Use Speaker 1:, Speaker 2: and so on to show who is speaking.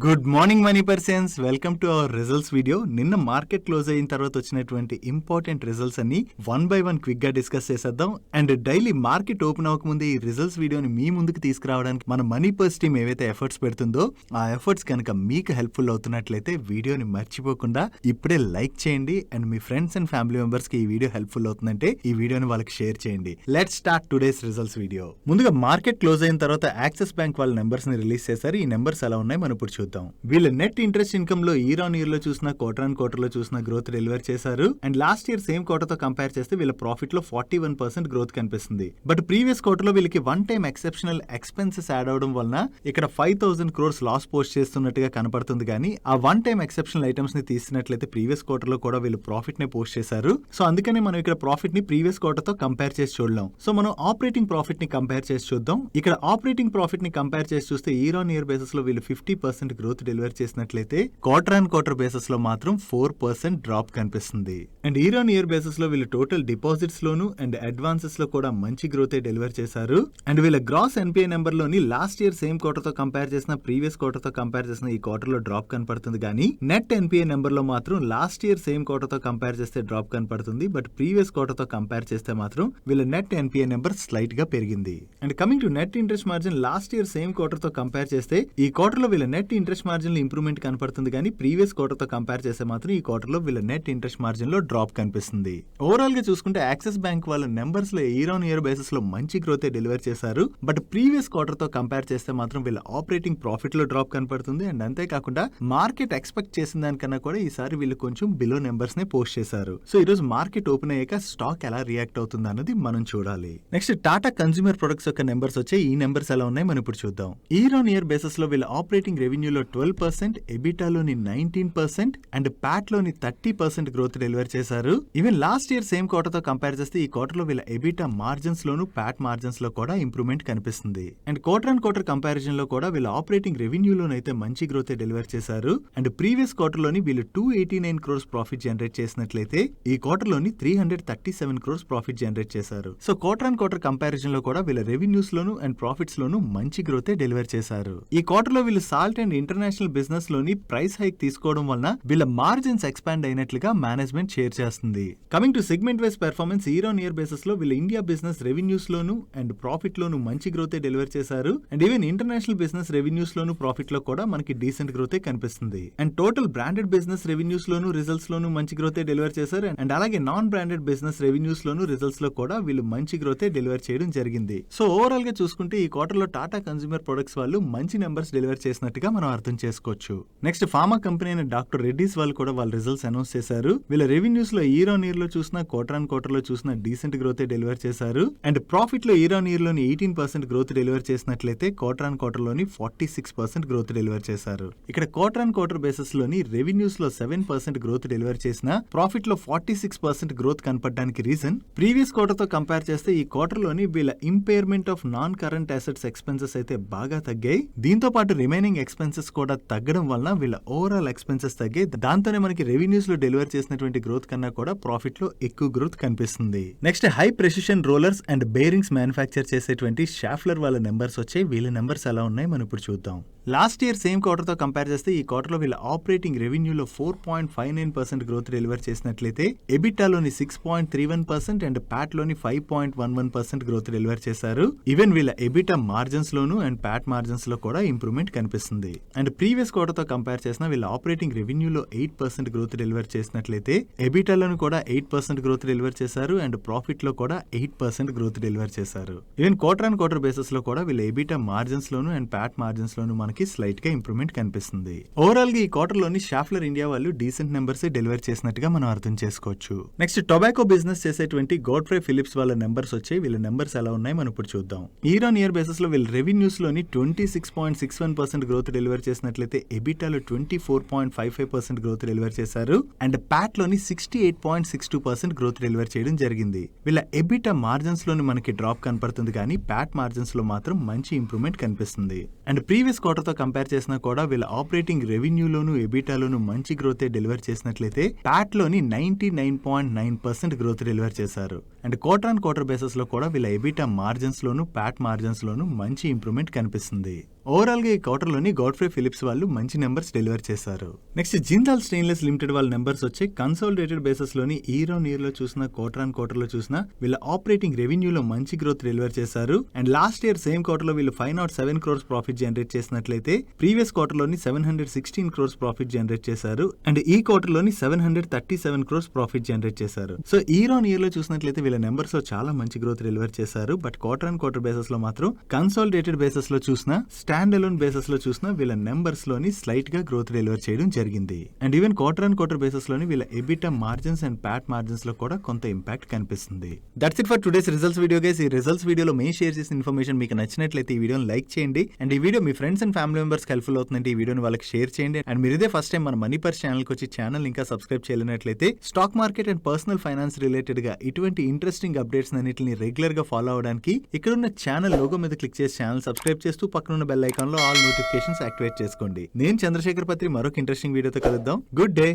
Speaker 1: Good morning money persons, welcome to our results video. నిన్న market close అయిన తర్వాత వచ్చినటువంటి ఇంపార్టెంట్ రిజల్ట్స్ అన్ని వన్ బై వన్ క్విక్ గా డిస్కస్ చేసేద్దాం. అండ్ డైలీ మార్కెట్ ఓపెన్ అవ్వకముందే ఈ రిజల్ట్స్ వీడియోని మీ ముందుకు తీసుకురావడానికి మన మనీ పర్స్ టీమ్ ఏవైతే ఎఫర్ట్స్ పెడుతుందో ఆ ఎఫర్ట్స్ కనుక మీకు హెల్ప్ఫుల్ అవుతున్నట్లయితే వీడియోని మర్చిపోకుండా ఇప్పుడే లైక్ చేయండి. And me friends and family members కి ఈ వీడియో హెల్ప్ఫుల్ అవుతుందంటే ఈ వీడియోని వాళ్ళకి షేర్ చేయండి. Let's start today's results video. ముందుగా మార్కెట్ క్లోజ్ అయిన తర్వాత యాక్సిస్ బ్యాంక్ వాళ్ళ నెంబర్స్ ని రిలీజ్ చేశారు. ఈ నెంబర్స్ ఎలా ఉన్నాయి మనం ఇప్పుడు చూద్దాం. వీళ్ళ నెట్ ఇంట్రెస్ట్ ఇన్కమ్ లో ఇయర్ ఆన్ ఇయర్ లో చూసిన క్వార్టర్ ఆన్ క్వార్టర్ లో చూసిన గ్రోత్ డెలివర్ చేశారు. And last year same quarter తో కంపేర్ చేస్తే వీళ్ళ ప్రాఫిట్ లో 41% గ్రోత్ కనిపిస్తుంది. బట్ ప్రీవియస్ క్వార్టర్ లో వీళ్ళకి one time exceptional expenses add అవడం వలన ఇక్కడ 5,000 crores లాస్ పోస్ట్ చేస్తున్నట్టుగా కనపడుతుంది. కానీ ఆ వన్ టైం ఎక్సెప్షనల్ ఐటమ్స్ ని తీసినట్లయితే ప్రీవియస్ క్వార్టర్ లో కూడా వీళ్ళు ప్రాఫిట్ నే పోస్ట్ చేశారు. సో అందుకని మనం ఇక్కడ ప్రాఫిట్ ని ప్రీవియస్ క్వార్టర్ తో కంపేర్ చేసి చూడలేం. సో మనం ఆపరేటింగ్ ప్రాఫిట్ ని కంపేర్ చేసి చూద్దాం. ఇక్కడ ఆపరేటింగ్ ప్రాఫిట్ ని కంపేర్ చేసి చూస్తే ఇయర్ ఆన్ ఇయర్ బేసిస్ లో వీళ్ళు 50% గ్రోత్ డెలివర్ చేసినట్లయితే క్వార్టర్ ఆన్ క్వార్టర్ బేసిస్ లో మాత్రం 4% డ్రాప్ కనిపిస్తుంది. And year on year basis లో వీళ్ళు total deposits loan and advances లో కూడా మంచి గ్రోత్ డెలివర్ చేశారు. అండ్ వీళ్ళ గ్రాస్ ఎన్పిఏ నెంబర్ లోని లాస్ట్ ఇయర్ సేమ్ క్వార్టర్ తో కంపేర్ చేసిన ప్రీవియస్ క్వార్టర్ తో కంపేర్ చేసిన ఈ క్వార్టర్ లో డ్రాప్ కనపడుతుంది. కానీ నెట్ ఎన్పిఏ నెంబర్ లో మాత్రం లాస్ట్ ఇయర్ సేమ్ క్వార్టర్ తో కంపేర్ చేస్తే డ్రాప్ కనపడుతుంది. బట్ ప్రీవియస్ క్వార్టర్ తో కంపేర్ చేస్తే మాత్రం వీళ్ళ నెట్ ఎన్పిఏ నెంబర్ స్లైట్ గా పెరిగింది. And coming to net interest margin, last year same quarter తో కంపేర్ చేస్తే ఈ క్వార్టర్ లో వీళ్ళ నెట్ ఇంట్రెస్ట్ మార్జిన్ లో ఇంప్రూవ్మెంట్ కనపడుతుంది. కానీ ప్రీవియస్ క్వార్టర్ తో కంపేర్ చేస్తే మాత్రం ఈ క్వార్టర్ లో వీళ్ళ నెట్ ఇంట్రెస్ట్ మార్జిన్ లో డ్రాప్ కనిపిస్తుంది. ఓవరాల్ గా చూసుకుంటే యాక్సిస్ బ్యాంక్ వాళ్ళ నెంబర్స్ లో ఇయర్ ఆన్ ఇయర్ బేసిస్ లో మంచి గ్రోత్ డెలివర్ చేశారు. బట్ ప్రీవియస్ క్వార్టర్ తో కంపేర్ చేస్తే మాత్రం వీళ్ళ ఆపరేటింగ్ ప్రాఫిట్ లో డ్రాప్ కనపడుతుంది. అండ్ అంతేకాకుండా మార్కెట్ ఎక్స్పెక్ట్ చేసిన దానికన్నా కూడా ఈసారి వీళ్ళు కొంచెం బిలో నెంబర్స్ నే పోస్ట్ చేశారు. సో ఈ రోజు మార్కెట్ ఓపెన్ అయ్యాక స్టాక్ ఎలా రియాక్ట్ అవుతుంది అన్నది మనం చూడాలి. నెక్స్ట్ టాటా కన్స్యూమర్ ప్రొడక్ట్స్ యొక్క నెంబర్స్ వచ్చాయి. ఈ నెంబర్స్ ఎలా ఉన్నాయి మనం ఇప్పుడు చూద్దాం. ఇయర్ ఆన్ ఇయర్ బేసిస్ లో వీళ్ళ ఆపరేటింగ్ రెవెన్యూలో 12%, ఎబిటాలోని 19% అండ్ ప్యాట్ లోని 30% గ్రోత్ డెలివర్ చేశారు. Even last year same quarter తో కంపేర్ చేస్తే ఈ క్వార్టర్ లో వీళ్ళ ఎబిటా మార్జిన్స్ లోను ప్యాట్ మార్జిన్స్ లో కూడా ఇంప్రూవ్మెంట్ కనిపిస్తుంది. And quarter on quarter comparison లో కూడా వీళ్ళ ఆపరేటింగ్ రెవెన్యూ లోనైతే మంచి గ్రోత్ డెలివర్ చేశారు. అండ్ ప్రీవియస్ క్వార్టర్ లోని వీళ్ళు 289 crores ప్రాఫిట్ జనరేట్ చేసినట్లయితే ఈ క్వార్టర్ లోని 337 crores ప్రాఫిట్ జనరేట్ చేశారు. So quarter on quarter comparison లో కూడా వీళ్ళ రెవెన్యూస్ లోను అండ్ ప్రాఫిట్స్ లోను మంచి గ్రోత్ డెలివర్ చేశారు. ఈ క్వార్టర్ లో వీళ్ళు సాల్ట్ అండ్ ఇంటర్నేషనల్ బిజినెస్ లోని ప్రైస్ హైక్ తీసుకోవడం వలన వీళ్ళ మార్జిన్స్ ఎక్స్పాండ్ అయినట్లుగా మేనేజ్మెంట్ షేర్ చేస్తుంది. Coming to segment wise performance, year on year basis లో వీళ్ళ ఇండియా బిజినెస్ రెవెన్యూస్ లోను అండ్ ప్రాఫిట్ లోను మంచి గ్రోత్ డెలివర్ చేశారు. And even international business revenues లోను ప్రాఫిట్ లో కూడా మనకి డీసెంట్ గ్రోత్ కనిపిస్తుంది. And total branded business revenues లోను రిజల్ట్స్ లోను మంచి గ్రోత్ డెలివర్ చేశారు. అండ్ అలాగే నాన్ బ్రాండెడ్ బిజినెస్ రెవెన్యూస్ లోను రిజల్ట్స్ లో కూడా వీళ్ళు మంచి గ్రోత్ డెలివర్ చేయడం జరిగింది. సో ఓవరాల్ గా చూసుకుంటే ఈ క్వార్టర్ లో టాటా కన్స్యూమర్ ప్రొడక్ట్స్ వాళ్ళు మంచి నెంబర్స్ డెలివర్ చేసినట్టుగా మనం అర్థం చేసుకోవచ్చు. నెక్స్ట్ ఫార్మా కంపెనీ అయిన Dr.Reddys వాళ్ళు కూడా వాళ్ళ రిజల్ట్స్ అనౌన్స్ చేశారు. వీళ్ళ రెవెన్యూస్ లో ఇయర్ ఆన్ ఇయర్ లో చూసిన క్వార్టర్ ఆన్ క్వార్టర్ లో చూసిన డీసెంట్ గ్రోత్ డెలివర్ చేశారు. అండ్ ప్రాఫిట్ లో ఇయర్ ఆన్ ఇయర్ లోని 18% గ్రోత్ డెలివర్ చేసినట్లయితే క్వార్టర్ ఆన్ క్వార్టర్ లోని 46% గ్రోత్ డెలివర్ చేశారు. ఇక్కడ క్వార్టర్ ఆన్ క్వార్టర్ బేసిస్ లోని రెవెన్యూస్ లో 7% గ్రోత్ డెలివర్ చేసిన ప్రాఫిట్ లో 46% గ్రోత్ కనపడడానికి రీజన్ ప్రీవియస్ క్వార్టర్ తో కంపేర్ చేస్తే ఈ క్వార్టర్ లోని వీళ్ళ impairment of non current assets expenses అయితే బాగా తగ్గాయి. దీంతో పాటు రిమైనింగ్ ఎక్స్పెన్సెస్ కూడా తగ్గడం వలన వీళ్ళ ఓవరాల్ ఎక్స్పెన్సెస్ తగ్గాయి. దాంతోనే మనకి రెవెన్యూస్ లో డెలివర్ చేసినటువంటి గ్రోత్ కన్నా కూడా ప్రాఫిట్ లో ఎక్కువ గ్రోత్ కనిపిస్తుంది. Next high precision rollers and bearings manufacture చేసేటువంటి షాఫ్లర్ వాళ్ళ నెంబర్స్ వచ్చాయి. వీళ్ళ నెంబర్స్ ఎలా ఉన్నాయి మనం ఇప్పుడు చూద్దాం. లాస్ట్ ఇయర్ సేమ్ క్వార్టర్ తో కంపేర్ చేస్తే ఈ క్వార్టర్ లో వీళ్ళ ఆపరేటింగ్ రెవెన్యూలో 4.59% గ్రోత్ డెలివర్ చేసినట్లయితే ఎబిటాలోని 6.31% అండ్ ప్యాట్ లోని 5.11% గ్రోత్ డెలివర్ చేశారు. ఈవెన్ వీళ్ళ ఎబిటా మార్జిన్స్ లోను అండ్ ప్యాట్ మార్జిన్స్ లో కూడా ఇంప్రూవ్మెంట్ కనిపిస్తుంది. అండ్ ప్రీవియస్ క్వార్టర్ తో కంపేర్ చేసిన వీళ్ళ ఆపరేటింగ్ రెవెన్యూలో 8% గ్రోత్ డెలివర్ చేసినట్లయితే ఎబిటాలోని కూడా 8% గ్రోత్ డెలివర్ చేశారు. అండ్ ప్రాఫిట్ లో కూడా 8% గ్రోత్ డెలివర్ చేశారు. Even quarter on quarter basis లో కూడా వీళ్ళ ఎబిటా మార్జిన్స్ లోను అండ్ ప్యాట్ మార్జిన్స్ లోను మనకి స్లైట్ గా ఇంప్రూవ్మెంట్ కనిపిస్తుంది. ఓవరాల్ గా ఈ క్వార్టర్ లోని షాఫ్లర్ ఇండియా వాళ్ళు డీసెంట్ నెంబర్స్ డెలివర్ చేసినట్టుగా మనం అర్థం చేసుకోవచ్చు. నెక్స్ట్ టొబాకో బిజినెస్ చేసేటువంటి గోడ్ఫ్రై ఫిలిప్స్ వాళ్ళ నెంబర్స్ వచ్చాయి. వీళ్ళ నెంబర్స్ ఎలా ఉన్నాయి మనం ఇప్పుడు చూద్దాం. ఇయర్ ఆన్ ఇయర్ బేసిస్ లో వీళ్ళ రెవెన్యూస్ లోని 26.61% గ్రోత్ డెలివర్ చేసినట్లయితే ఎబిటాలో 24.55% గ్రోత్ డెలివర్ చేశారు. అండ్ ప్యాట్ లోని 68.62% గ్రోత్ డెలివర్ చేయడం జరిగింది. వీళ్ళ ఎబిటా మార్జిన్స్ లోని మనకి డ్రాప్ కనపడుతుంది. కానీ ప్యాట్ మార్జిన్స్ లో మాత్రం మంచి ఇంప్రూవ్మెంట్ కనిపిస్తుంది. అండ్ ప్రీవియస్ క్వార్టర్ తో కంపేర్ చేసినా కూడా వీళ్ళ ఆపరేటింగ్ రెవెన్యూలోను ఎబిటాలోను మంచి గ్రోత్ డెలివర్ చేసినట్లయితే ప్యాట్ లోని 99.9% గ్రోత్ డెలివర్ చేశారు. And quarter on quarter basis లో కూడా వీళ్ళ ఎబిటా మార్జిన్స్ లోను ప్యాట్ మార్జిన్స్ లోను మంచి ఇంప్రూవ్మెంట్ కనిపిస్తుంది. ఓవరాల్ గా ఈ క్వార్టర్ లోని గాడ్ఫ్రే ఫిలిప్స్ వాళ్ళు మంచి నెంబర్స్ డెలివర్ చేశారు. నెక్స్ట్ జిందాల్ స్టెయిన్లెస్ లిమిటెడ్ వాళ్ళ నెంబర్స్ వచ్చి కన్సాలిడేటెడ్ బేసిస్ లోని ఇయర్ ఆన్ ఇయర్ లో చూసినా క్వార్టర్ ఆన్ క్వార్టర్ లో చూసినా వీళ్ళ ఆపరేటింగ్ రెవెన్యూలో మంచి గ్రోత్ డెలివర్ చేశారు. And last year same quarter లో వీళ్ళు 507 crores ప్రాఫిట్ జనరేట్ చేసినట్లయితే ప్రీవియస్ క్వార్టర్ లోని 716 crores ప్రాఫిట్ జనరేట్ చేశారు. అండ్ ఈ క్వార్టర్ లోని 737 crores ప్రాఫిట్ జనరేట్ చేశారు. సో ఇయర్ ఆన్ ఇయర్ లో చూసినట్లయితే వీళ్ళ నెంబర్స్ లో చాలా మంచి గ్రోత్ డెలివర్ చేశారు. But quarter on quarter basis లో మాత్రం కన్సాలిడేటెడ్ బేసిస్ లో చూసినా స్టాండ్ అలోన్ బేసిస్ లో చూసినా వీళ్ళ నెంబర్స్ లోని స్లైట్ గా గ్రోత్ డెలివర్ చేయడం జరిగింది. And even quarter on quarter basis లోని వీళ్ళ EBITDA margins and PAT margins లో కూడా కొంత ఇంపాక్ట్ కనిపిస్తుంది. That's it for today's results video guys. ఈ రిజల్ట్స్ వీడియోలో మేము షేర్ చేసిన ఇన్ఫర్మేషన్ మీకు నచ్చినట్లయితే ఈ వీడియోని లైక్ చేయండి. అండ్ ఈ వీడియో మీ friends and family members helpful అవుతుందంటే ఈ వీడియోని వాళ్ళకి షేర్ చేయండి. అండ్ మీరు ఇదే ఫస్ట్ టైం మన మనీ పర్స్ ఛానల్ కి వచ్చి ఛానల్ ఇంకా సబ్స్క్రైబ్ చేయలేనట్లయితే stock market and personal finance related గా ఇటువంటి ఇంట్రెస్టింగ్ అప్డేట్స్ అన్నిటిని రెగ్యులర్ గా ఫాలో అవడానికి ఇక్కడ ఉన్న ఛానల్ లోగో మీద క్లిక్ చేసి ఛానల్ సబ్స్క్రైబ్ చేస్తూ పక్కన ఉన్న బెల్ ఐకాన్ లో ఆల్ నోటిఫికేషన్స్ యాక్టివేట్ చేసుకోండి. నేను చంద్రశేఖర్ పత్రి మరొక ఇంట్రెస్టింగ్ వీడియోతో కలుద్దాం. Good day.